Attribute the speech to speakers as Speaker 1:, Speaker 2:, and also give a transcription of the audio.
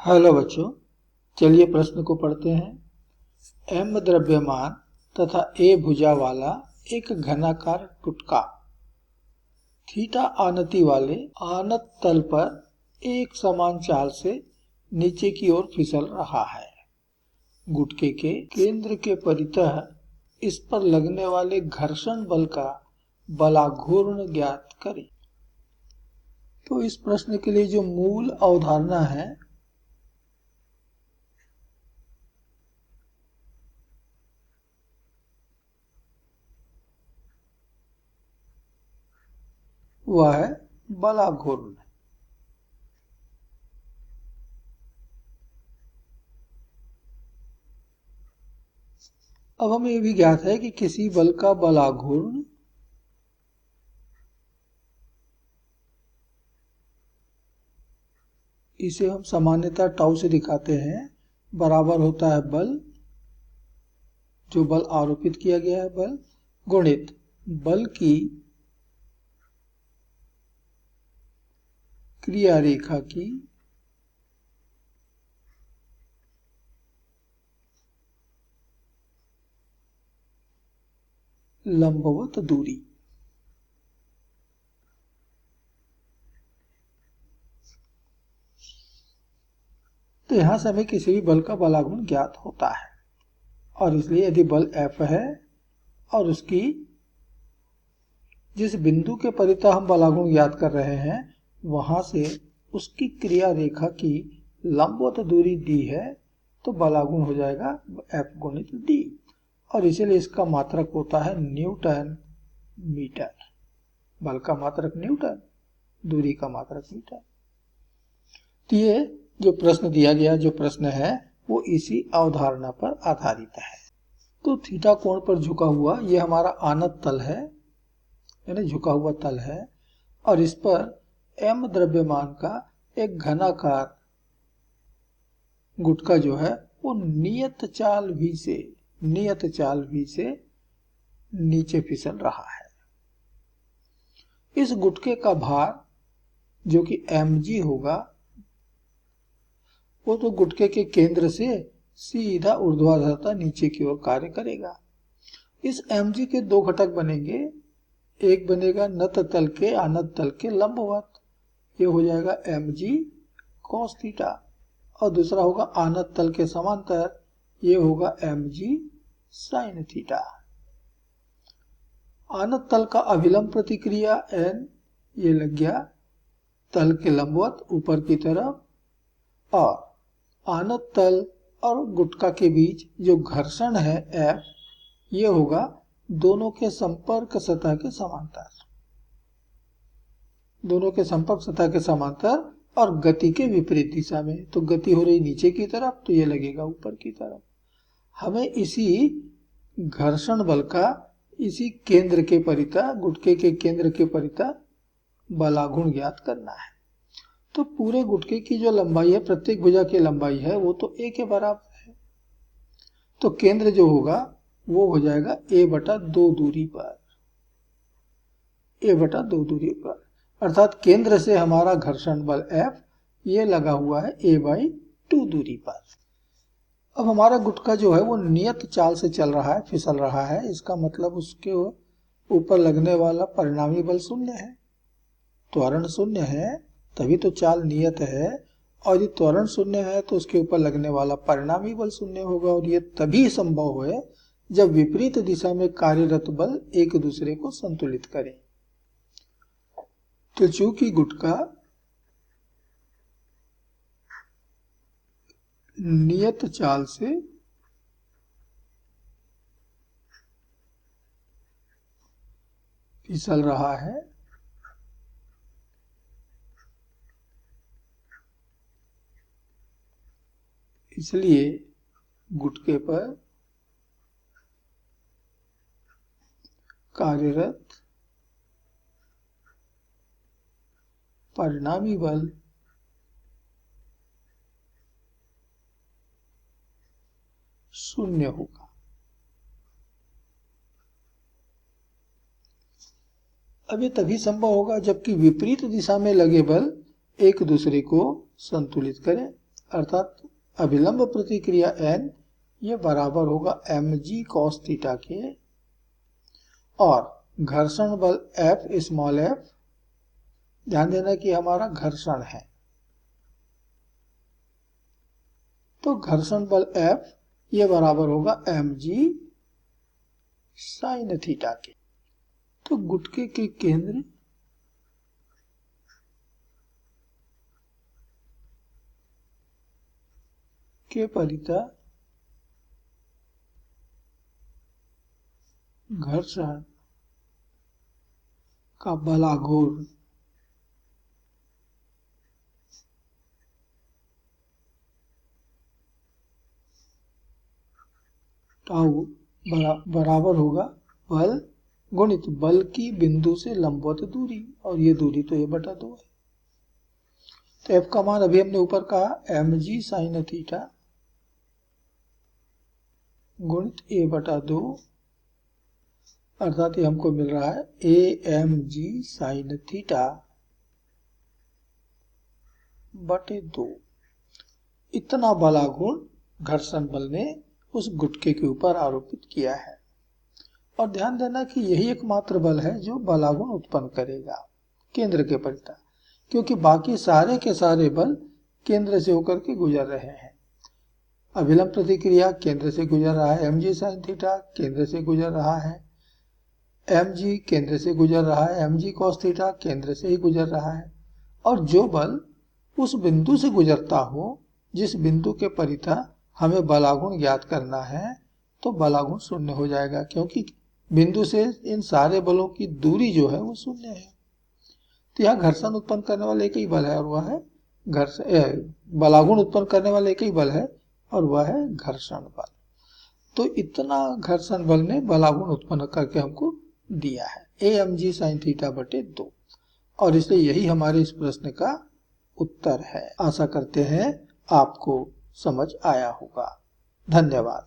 Speaker 1: Hello बच्चों, चलिए प्रश्न को पढ़ते हैं। m द्रव्यमान तथा a भुजा वाला एक घनाकार टुटका थीटा आनति वाले आनत तल पर एक समान चाल से नीचे की ओर फिसल रहा है। गुटके के केंद्र के परितः इस पर लगने वाले घर्षण बल का बलाघूर्ण ज्ञात करें। तो इस प्रश्न के लिए जो मूल अवधारणा है वह है बलाघूर्ण। अब हमें यह भी ज्ञात है कि किसी बल का बलाघूर्ण इसे हम सामान्यतः टाउ से दिखाते हैं, बराबर होता है बल, जो बल आरोपित किया गया है बल, गुणित बल की क्रिया रेखा की लंबवत दूरी। तो यहां से हमें किसी भी बल का बलाघूर्ण ज्ञात होता है, और इसलिए यदि बल F है और उसकी जिस बिंदु के परितः हम बलाघूर्ण ज्ञात कर रहे हैं वहां से उसकी क्रिया रेखा की लंबवत दूरी दी है, तो बलाघूर्ण हो जाएगा F गुणित D, और इसीलिए इसका मात्रक होता है न्यूटन मीटर। बल का मात्रक न्यूटन, दूरी का मात्रक मीटर। तो ये जो प्रश्न दिया गया, जो प्रश्न है वो इसी अवधारणा पर आधारित है। तो थीटा कोण पर झुका हुआ ये हमारा आनत तल है, यानी झुका हुआ तल है, और इस पर m द्रव्यमान का एक घनाकार गुटका जो है वो नियत चाल v से नीचे फिसल रहा है। इस गुटके का भार जो कि mg होगा वो तो गुटके के केंद्र से सीधा ऊर्ध्वाधरता नीचे की ओर कार्य करेगा। इस mg के दो घटक बनेंगे, एक बनेगा नत तल के आनत तल के लंबवत, ये हो जाएगा mg cos थीटा, और दूसरा होगा आनत तल के समांतर, ये होगा mg sin थीटा। आनत तल का अभिलंब प्रतिक्रिया n, ये लग गया तल के लंबवत ऊपर की तरफ, और आनत तल और गुटका के बीच जो घर्षण है F, ये होगा दोनों के संपर्क सतह के समांतर, दोनों के संपर्क सतह के समांतर और गति के विपरीत दिशा में। तो गति हो रही नीचे की तरफ, तो ये लगेगा ऊपर की तरफ। हमें इसी घर्षण बल का इसी केंद्र के परितः, गुटके के केंद्र के परितः बलाघूर्ण ज्ञात करना है। तो पूरे गुटके की जो लंबाई है, प्रत्येक भुजा की लंबाई है, वो तो a के बराबर है। तो केंद्र जो होगा वो हो जाएगा a/2 दूरी पर, a/2 दूरी पर, अर्थात केंद्र से हमारा घर्षण बल F ये लगा हुआ है a/2 दूरी पर। अब हमारा गुटका जो है वो नियत चाल से चल रहा है, फिसल रहा है, इसका मतलब उसके ऊपर लगने वाला परिणामी बल शून्य है, त्वरण शून्य है, तभी तो चाल नियत है, और यदि त्वरण शून्य है तो उसके ऊपर लगने वाला परिणामी बल शून्य होगा, और ये तभी संभव है जब विपरीत दिशा में कार्यरत बल एक दूसरे को संतुलित करें। तो चूंकि गुटका नियत चाल से फिसल रहा है, इसलिए गुटके पर कार्यरत परिणामी बल शून्य होगा। अब ये तभी संभव होगा जबकि विपरीत दिशा में लगे बल एक दूसरे को संतुलित करें, अर्थात अभिलंब प्रतिक्रिया n ये बराबर होगा mg cos थीटा के, और घर्षण बल F स्मॉल f, ध्यान देना कि हमारा घर्षण है, तो घर्षण बल F ये बराबर होगा mg साइन थीटा के। तो गुटके के केंद्र के परितः घर्षण का बलाघूर्ण टाउ बराबर होगा बल गुणित बल की बिंदु से लंबवत दूरी, और ये दूरी तो a/2 है। तो F का मान अभी हमने ऊपर कहा mg साइन थीटा गुणित a/2, अर्थात ये हमको मिल रहा है amg साइन थीटा बटे 2। इतना बलाघूर्ण घर्षण बल ने उस गुटके के ऊपर आरोपित किया है। और ध्यान देना कि यही एकमात्र बल है जो बलाघूर्ण उत्पन्न करेगा केंद्र के परितः, क्योंकि बाकी सारे के सारे बल केंद्र से होकर के गुजर रहे हैं। अभिलंब प्रतिक्रिया केंद्र से गुजर रहा है, mg साइन थीटा केंद्र से गुजर रहा है, mg केंद्र से गुजर रहा है, mg cos थीटा केंद्र से ही गुजर रहा है। और जो बल उस बिंदु से गुजरता हो जिस बिंदु के परितः हमें बलाघूर्ण ज्ञात करना है, तो बलाघूर्ण शून्य हो जाएगा, क्योंकि बिंदु से इन सारे बलों की दूरी जो है वो शून्य है। तो यहाँ घर्षण उत्पन्न करने वाला एक ही बल है, और वह है बलाघूर्ण उत्पन्न करने वाला एक ही बल है, और वह है घर्षण बल। तो इतना घर्षण बल ने बलाघूर्ण उत्पन्न करके हमको दिया है amg साइन थीटा बटे 2, और इसलिए यही हमारे इस प्रश्न का उत्तर है। आशा करते हैं आपको समझ आया होगा। धन्यवाद।